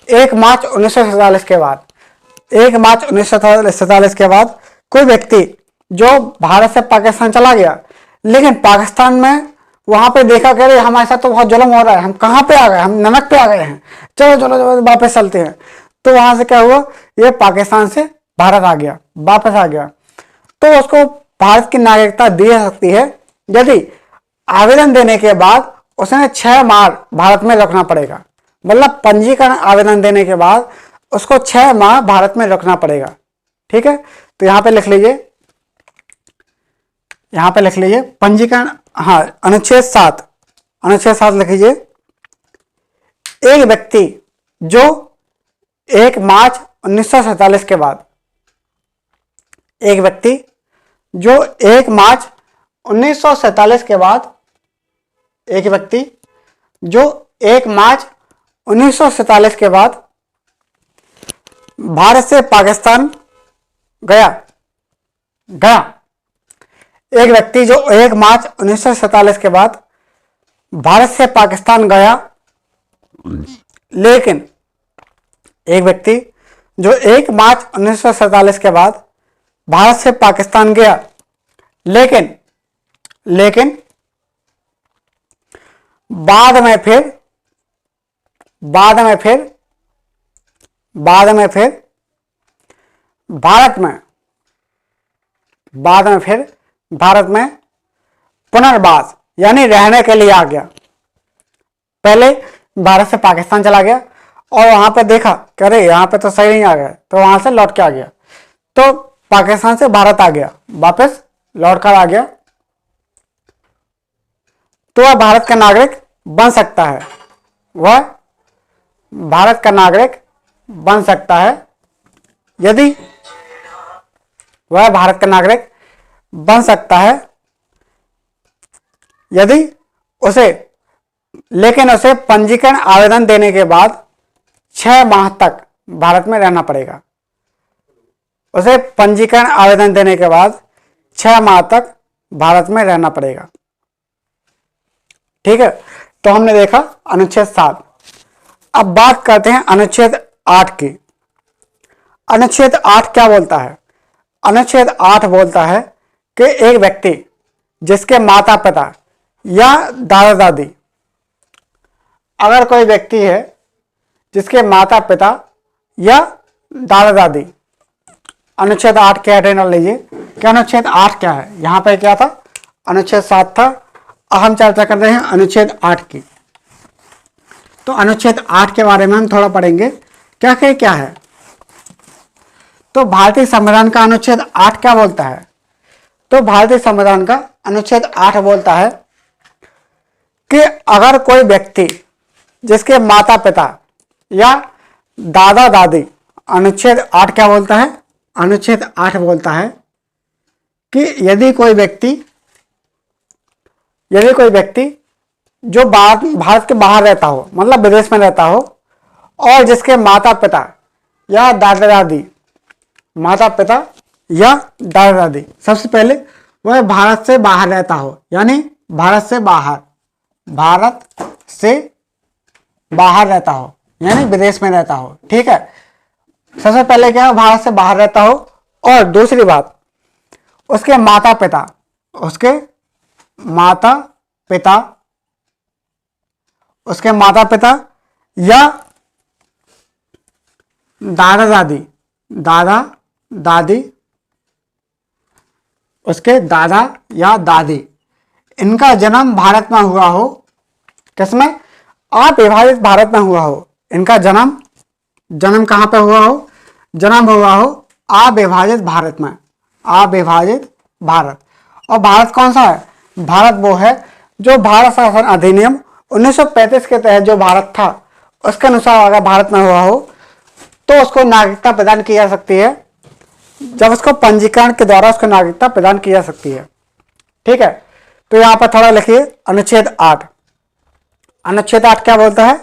1 मार्च 1947 के बाद। 1 मार्च 1947 के बाद कोई व्यक्ति जो भारत से पाकिस्तान चला गया, लेकिन पाकिस्तान में वहां पे देखा कि अरे हमारे साथ तो बहुत जुल्म हो रहा है, हम कहाँ पे आ गए, हम नमक पे आ गए हैं, चलो चलो चलो वापस चलते हैं। तो वहां से क्या हुआ, ये पाकिस्तान से भारत आ गया, वापस आ गया, तो उसको भारत की नागरिकता दी जा सकती है यदि आवेदन देने के बाद उसने 6 माह भारत में रुकना पड़ेगा। मतलब पंजीकरण आवेदन देने के बाद उसको 6 माह भारत में रुकना पड़ेगा। ठीक है, तो यहां पे लिख लीजिए, यहां पे लिख लीजिए पंजीकरण, हाँ अनुच्छेद 7, अनुच्छेद 7 लिख लीजिए। एक व्यक्ति जो 1 मार्च 1947 के बाद, एक व्यक्ति जो 1 मार्च 1947 के बाद, एक व्यक्ति जो 1 मार्च 1947 के बाद भारत से पाकिस्तान गया, एक व्यक्ति जो 1 मार्च 1947 के बाद भारत से पाकिस्तान गया, लेकिन एक व्यक्ति जो 1 मार्च 1947 के बाद भारत से पाकिस्तान गया, लेकिन बाद में फिर भारत में पुनर्वास यानी रहने के लिए आ गया। पहले भारत से पाकिस्तान चला गया और वहां पे देखा कि अरे यहाँ पे तो सही नहीं आ गया, तो वहां से लौट के आ गया, तो पाकिस्तान से भारत आ गया, वापस लौट कर आ गया, तो वह भारत का नागरिक बन सकता है, वह भारत का नागरिक बन सकता है यदि वह भारत का नागरिक बन सकता है यदि उसे, लेकिन उसे पंजीकरण आवेदन देने के बाद 6 माह तक भारत में रहना पड़ेगा। उसे पंजीकरण आवेदन देने के बाद 6 माह तक भारत में रहना पड़ेगा। ठीक है, तो हमने देखा अनुच्छेद 7। अब बात करते हैं अनुच्छेद 8 की। अनुच्छेद 8 क्या बोलता है? अनुच्छेद 8 बोलता है कि एक व्यक्ति जिसके माता पिता या दादा दादी, अगर कोई व्यक्ति है जिसके माता पिता या दादा दादी, अनुच्छेद 8 के अटेंड लीजिए कि अनुच्छेद 8 क्या है। यहां पर क्या था? अनुच्छेद 7 था। अब हम चर्चा कर रहे हैं अनुच्छेद 8 की। तो अनुच्छेद 8 के बारे में हम थोड़ा पढ़ेंगे क्या है। तो भारतीय संविधान का अनुच्छेद 8 क्या बोलता है? तो भारतीय संविधान का अनुच्छेद 8 बोलता है कि अगर कोई व्यक्ति जिसके माता पिता या दादा दादी, अनुच्छेद 8 क्या बोलता है? अनुच्छेद 8 बोलता है कि यदि कोई व्यक्ति जो भारत के बाहर रहता हो, मतलब विदेश में रहता हो, और जिसके माता पिता या दादा दादी, माता पिता या दादा दादी। सबसे पहले वह भारत से बाहर रहता हो, यानी भारत से बाहर, भारत से बाहर रहता हो यानी विदेश में रहता हो। ठीक है, सबसे पहले क्या है, भारत से बाहर रहता हो। और दूसरी बात, उसके माता पिता, उसके माता पिता, उसके माता पिता या दादा दादी, दादा दादी, उसके दादा या दादी, इनका जन्म भारत में हुआ हो। किसमें? अविभाजित भारत में हुआ हो। इनका जन्म कहां पे हुआ हो? जन्म हुआ हो अविभाजित भारत में, अविभाजित भारत। और भारत कौन सा है? भारत वो है जो भारत शासन अधिनियम 1935 के तहत जो भारत था उसके अनुसार अगर भारत में हुआ हो तो उसको नागरिकता प्रदान की जा सकती है, जब उसको पंजीकरण के द्वारा उसको नागरिकता प्रदान की जा सकती है। ठीक है, तो यहां पर थोड़ा लिखिए अनुच्छेद 8। अनुच्छेद 8 क्या बोलता है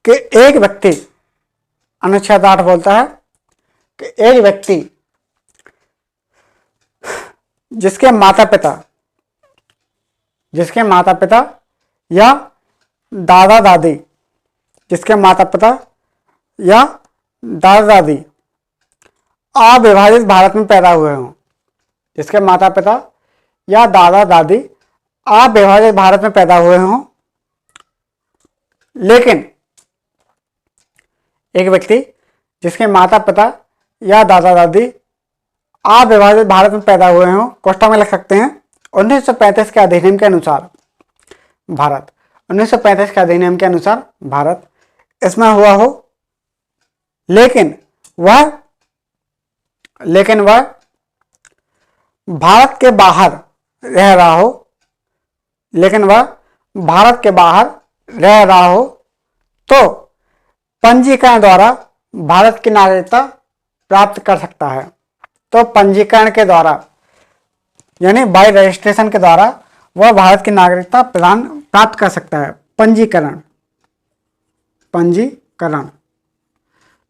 कि एक व्यक्ति, अनुच्छेद 8 बोलता है कि एक व्यक्ति जिसके माता पिता या दादा दादी, जिसके माता पिता या दादा दादी अविभाजित भारत में पैदा हुए हों, जिसके माता पिता या दादा दादी अविभाजित भारत में पैदा हुए हों, लेकिन एक व्यक्ति जिसके माता पिता या दादा दादी अविभाजित भारत में पैदा हुए हों, कोष्ठक में लिख सकते हैं 1935 के अधिनियम के अनुसार भारत, 1935 के अधिनियम के अनुसार भारत इसमें हुआ हो, लेकिन वह भारत के बाहर रह रहा हो, लेकिन वह भारत के बाहर रह रहा हो तो पंजीकरण द्वारा भारत की नागरिकता प्राप्त कर सकता है। तो पंजीकरण के द्वारा यानी बाय रजिस्ट्रेशन के द्वारा वह भारत की नागरिकता प्राप्त कर सकता है। पंजीकरण,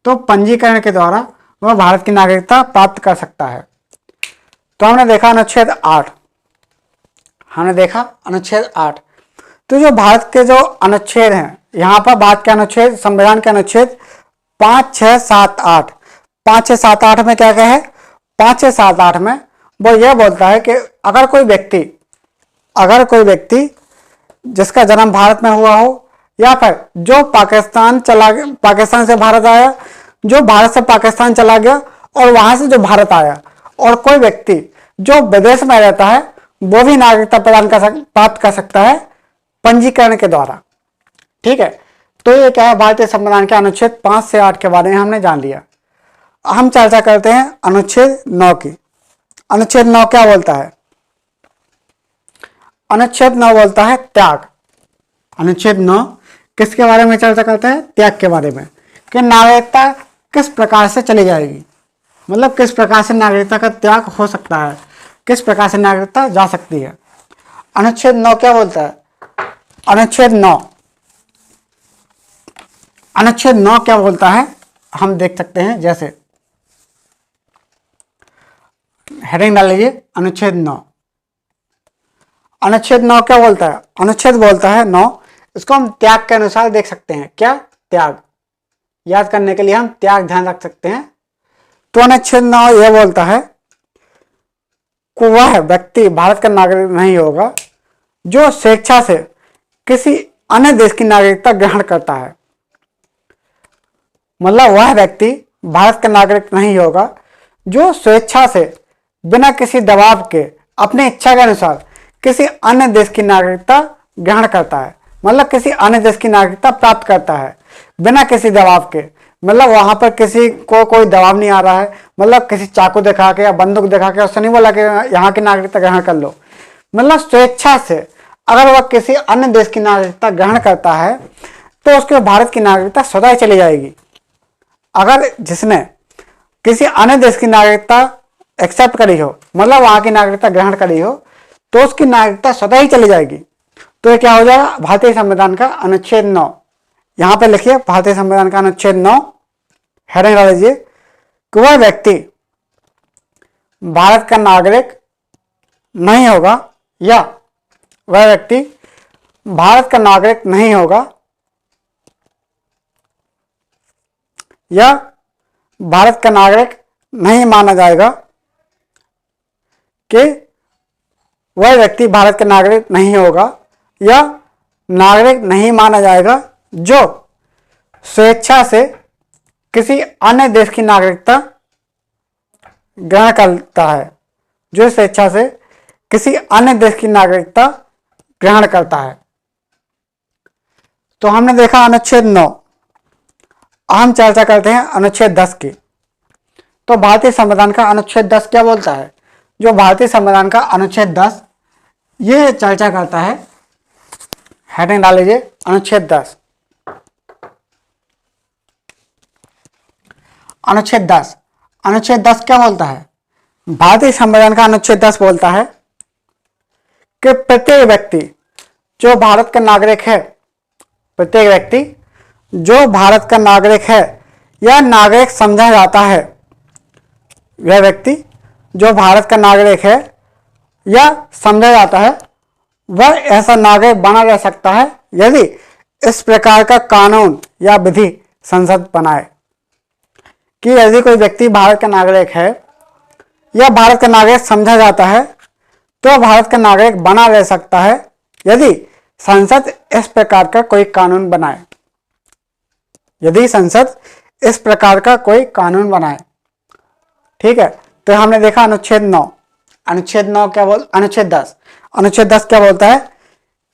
तो पंजीकरण के द्वारा वह भारत की नागरिकता प्राप्त कर सकता है। तो हमने देखा अनुच्छेद 8, अनुच्छेद 8। तो जो भारत के जो अनुच्छेद हैं, यहाँ पर बात के अनुच्छेद, संविधान के अनुच्छेद 5, 6, 7, 8, 5, 6, 7, 8 में क्या है? 5, 6, 7, 8 में वो यह बोलता है कि अगर कोई व्यक्ति जिसका जन्म भारत में हुआ हो या फिर जो पाकिस्तान से भारत आया, जो भारत से पाकिस्तान चला गया और वहां से जो भारत आया, और कोई व्यक्ति जो विदेश में रहता है वो भी नागरिकता प्राप्त कर सकता है पंजीकरण के द्वारा। ठीक है, तो ये क्या है, भारतीय संविधान के अनुच्छेद 5 से 8 के बारे में हमने जान लिया। हम चर्चा करते हैं अनुच्छेद 9 की। अनुच्छेद 9 क्या बोलता है? अनुच्छेद 9 बोलता है त्याग। अनुच्छेद 9 किसके बारे में चर्चा करता है? त्याग के बारे में, कि नागरिकता किस प्रकार से चली जाएगी, मतलब किस प्रकार से नागरिकता का त्याग हो सकता है, किस प्रकार से नागरिकता जा सकती है। अनुच्छेद 9 क्या बोलता है? अनुच्छेद 9 क्या बोलता है हम देख सकते हैं, जैसे हेडिंग डाल लीजिए अनुच्छेद 9। अनुच्छेद 9 क्या बोलता है? अनुच्छेद बोलता है 9, इसको हम त्याग के अनुसार देख सकते हैं। क्या? त्याग। याद करने के लिए हम त्याग ध्यान रख सकते हैं। तो अनुच्छेद 9 यह बोलता है कि वह व्यक्ति भारत का नागरिक नहीं होगा जो स्वेच्छा से किसी अन्य देश की नागरिकता ग्रहण करता है। मतलब वह व्यक्ति भारत का नागरिक नहीं होगा जो स्वेच्छा से बिना किसी दबाव के अपनी इच्छा के अनुसार किसी अन्य देश की नागरिकता ग्रहण करता है, मतलब किसी अन्य देश की नागरिकता प्राप्त करता है बिना किसी दबाव के। मतलब वहां पर किसी को कोई दबाव नहीं आ रहा है, मतलब किसी चाकू दिखा के या बंदूक दिखा के उससे नहीं बोला कि यहाँ की नागरिकता ग्रहण कर लो। मतलब स्वेच्छा से अगर वह किसी अन्य देश की नागरिकता ग्रहण करता है तो उसके भारत की नागरिकता स्वतः ही चली जाएगी। अगर जिसने किसी अन्य देश की नागरिकता एक्सेप्ट करी हो, मतलब वहां की नागरिकता ग्रहण करी हो, तो उसकी नागरिकता स्वतः ही चली जाएगी। तो ये क्या हो जाएगा? भारतीय संविधान का अनुच्छेद 9। यहां पर लिखिए भारतीय संविधान का अनुच्छेद 9, हेडिंग डाल लीजिए कि वह व्यक्ति भारत का नागरिक नहीं होगा या वह व्यक्ति भारत का नागरिक नहीं होगा या भारत का नागरिक नहीं माना जाएगा, कि वह व्यक्ति भारत का नागरिक नहीं होगा या नागरिक नहीं माना जाएगा जो स्वेच्छा से किसी अन्य देश की नागरिकता ग्रहण करता है, जो स्वेच्छा से किसी अन्य देश की नागरिकता ग्रहण करता है। तो हमने देखा अनुच्छेद 9। हम चर्चा करते हैं अनुच्छेद 10 की। तो भारतीय संविधान का अनुच्छेद 10 क्या बोलता है? जो भारतीय संविधान का अनुच्छेद 10 ये चर्चा करता है, हेडिंग डाल लीजिए अनुच्छेद 10। अनुच्छेद 10, अनुच्छेद 10 क्या बोलता है? भारतीय संविधान का अनुच्छेद 10 बोलता है कि प्रत्येक व्यक्ति जो भारत का नागरिक है, प्रत्येक व्यक्ति जो भारत का नागरिक है या नागरिक समझा जाता है, वह व्यक्ति जो भारत का नागरिक है या समझा जाता है, वह ऐसा नागरिक बना रह सकता है यदि इस प्रकार का कानून या विधि संसद बनाए, कि यदि कोई व्यक्ति भारत का नागरिक है या भारत का नागरिक समझा जाता है तो भारत का नागरिक बना रह सकता है यदि संसद इस प्रकार का कोई कानून बनाए, यदि संसद इस प्रकार का कोई कानून बनाए। ठीक है, तो हमने देखा अनुच्छेद 9। अनुच्छेद 9 क्या अनुच्छेद 10, अनुच्छेद 10 क्या बोलता है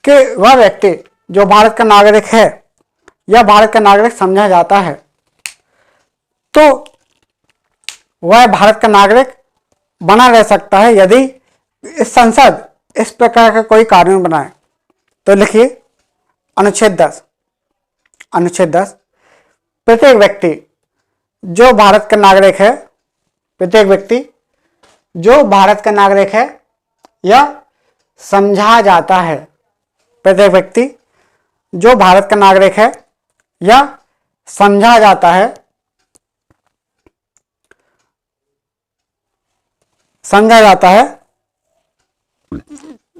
कि वह व्यक्ति जो भारत का नागरिक है या भारत का नागरिक समझा जाता है तो वह भारत का नागरिक बना रह सकता है यदि इस संसद इस प्रकार का कोई कानून बनाए। तो लिखिए अनुच्छेद 10, अनुच्छेद 10, प्रत्येक व्यक्ति जो भारत का नागरिक है, प्रत्येक व्यक्ति जो भारत का नागरिक है या समझा जाता है, प्रत्येक व्यक्ति जो भारत का नागरिक है या समझा जाता है, समझा जाता है,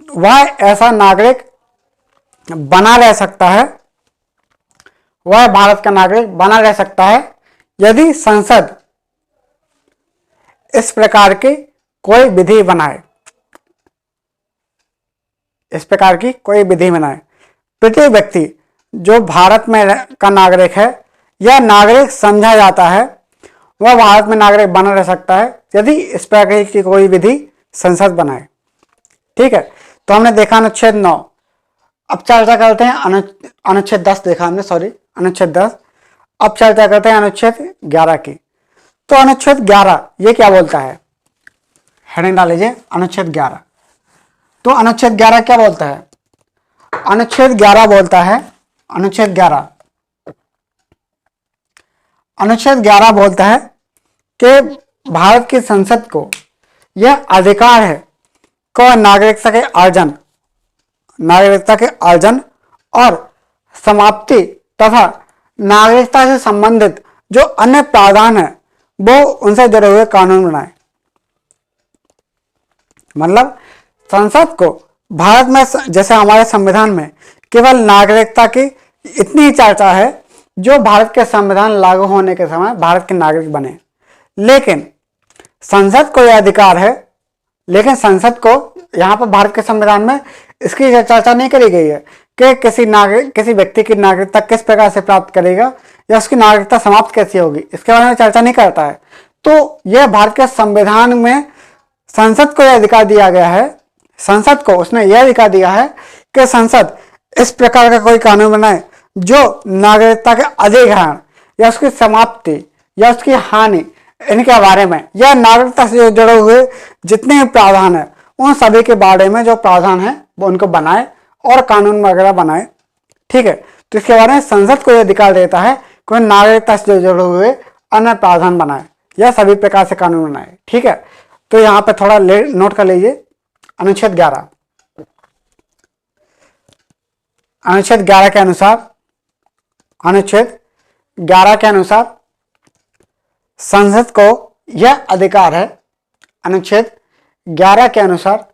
वह ऐसा नागरिक बना रह सकता है, वह भारत का नागरिक बना रह सकता है यदि संसद इस प्रकार की कोई विधि बनाए, इस प्रकार की कोई विधि बनाए। प्रत्येक व्यक्ति जो भारत में का नागरिक है या नागरिक समझा जाता है, वह भारत में नागरिक बना रह सकता है यदि इस प्रकार की कोई विधि संसद बनाए। ठीक है, तो हमने देखा अनुच्छेद 9। अब चर्चा करते हैं अनुच्छेद 10 देखा हमने, सॉरी अनुच्छेद 10। अब चर्चा करते हैं अनुच्छेद 11 की। तो अनुच्छेद 11 ये क्या बोलता है? हेडिंग डाल लीजिए अनुच्छेद 11। तो अनुच्छेद 11 क्या बोलता है? अनुच्छेद 11 बोलता है, अनुच्छेद 11, अनुच्छेद 11 बोलता है कि भारत की संसद को यह अधिकार है कि नागरिकता के अर्जन, नागरिकता के अर्जन और समाप्ति तथा नागरिकता से संबंधित जो अन्य प्रावधान है वो उनसे जुड़े हुए कानून बनाए। मतलब संसद को भारत में, जैसे हमारे संविधान में केवल नागरिकता की इतनी चर्चा है जो भारत के संविधान लागू होने के समय भारत के नागरिक बने, लेकिन संसद को यह अधिकार है, लेकिन संसद को यहाँ पर भारत के संविधान में इसकी चर्चा नहीं करी गई है कि किसी व्यक्ति की नागरिकता किस प्रकार से प्राप्त करेगा या उसकी नागरिकता समाप्त कैसे होगी, इसके बारे में चर्चा नहीं करता है। तो यह भारत के संविधान में संसद को यह अधिकार दिया गया है, संसद को उसने यह अधिकार दिया है कि संसद इस प्रकार का कोई कानून बनाए जो नागरिकता के अधिग्रहण या उसकी समाप्ति या उसकी हानि इनके बारे में या नागरिकता से जुड़े हुए जितने भी प्रावधान है उन सभी के बारे में जो प्रावधान है वो उनको बनाए और कानून वगैरह बनाए। ठीक है, तो इसके बारे में संसद को यह अधिकार देता है कि नागरिकता से जुड़े हुए अन्य प्रावधान बनाए या सभी प्रकार से कानून बनाए। ठीक है, तो यहाँ पे थोड़ा नोट कर लीजिए अनुच्छेद 11। अनुच्छेद 11 के अनुसार, अनुच्छेद 11 के अनुसार संसद को यह अधिकार है, अनुच्छेद 11 के अनुसार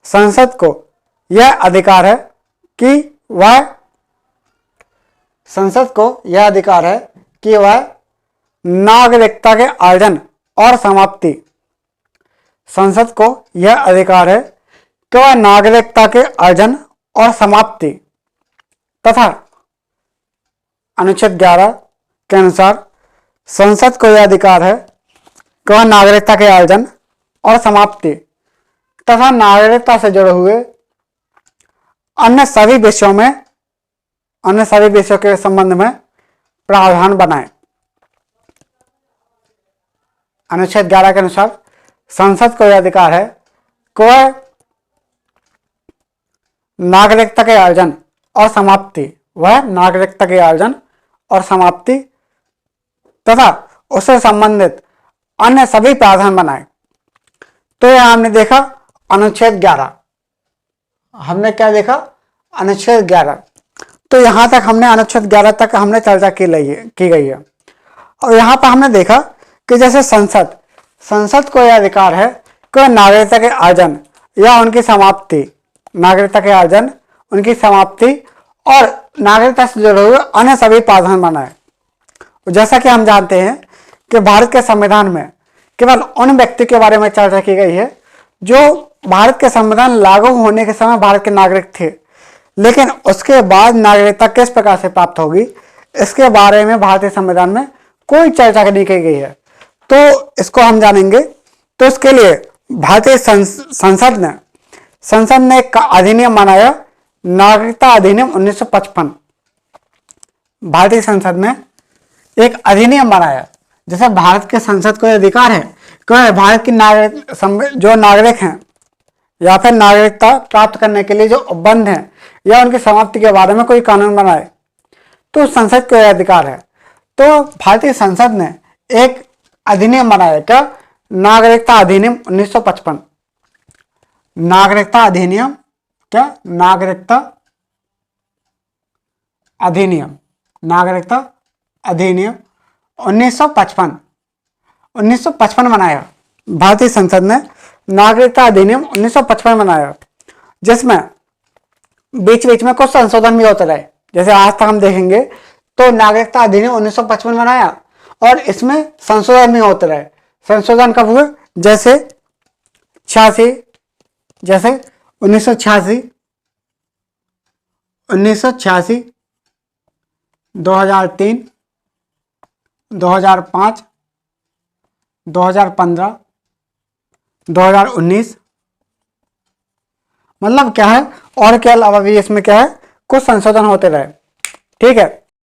संसद को यह अधिकार है कि वह संसद को यह अधिकार है कि वह नागरिकता के अर्जन और समाप्ति, संसद को यह अधिकार है कि वह नागरिकता के अर्जन और समाप्ति तथा अनुच्छेद 11 के अनुसार संसद को यह अधिकार है कि वह नागरिकता के अर्जन और समाप्ति तथा नागरिकता से जुड़े हुए अन्य सभी विषयों के संबंध में प्रावधान बनाए। अनुच्छेद 11 के अनुसार संसद को यह अधिकार है कि वह नागरिकता के अर्जन और समाप्ति तथा उससे संबंधित अन्य सभी प्रावधान बनाए। तो यह हमने देखा अनुच्छेद 11। हमने क्या देखा? अनुच्छेद 11। तो यहां तक हमने अनुच्छेद 11 तक हमने चर्चा की गई है। और यहां पर हमने देखा कि जैसे संसद को यह अधिकार है कि नागरिकता के अर्जन या उनकी समाप्ति, और नागरिकता से जुड़े हुए अन्य सभी प्रावधान बनाए। जैसा कि हम जानते हैं कि भारत के संविधान में केवल उन व्यक्ति के बारे में चर्चा की गई है जो भारत के संविधान लागू होने के समय भारत के नागरिक थे, लेकिन उसके बाद नागरिकता किस प्रकार से प्राप्त होगी इसके बारे में भारतीय संविधान में कोई चर्चा नहीं की गई है। तो इसको हम जानेंगे। तो इसके लिए भारतीय संसद ने एक अधिनियम बनाया, नागरिकता अधिनियम 1955। भारतीय संसद ने एक अधिनियम बनाया, जैसे भारत के संसद को अधिकार है कि भारत की जो नागरिक हैं या फिर नागरिकता प्राप्त करने के लिए जो उपबंध हैं या उनकी समाप्ति के बारे में कोई कानून बनाए, तो संसद को यह अधिकार है। तो भारतीय संसद ने एक अधिनियम बनाया, क्या? नागरिकता अधिनियम 1955। नागरिकता अधिनियम 1955 बनाया। भारतीय संसद ने नागरिकता अधिनियम 1955 बनाया, जिसमें बीच बीच में कुछ संशोधन भी होते रहे। जैसे आज तक हम देखेंगे तो नागरिकता अधिनियम 1955 बनाया और इसमें संशोधन भी होते रहे। संशोधन कब हुए? जैसे 1986, 2003, 2005, 2015, 2019, मतलब क्या है, और के अलावा भी इसमें क्या है, कुछ संशोधन होते रहे। ठीक है।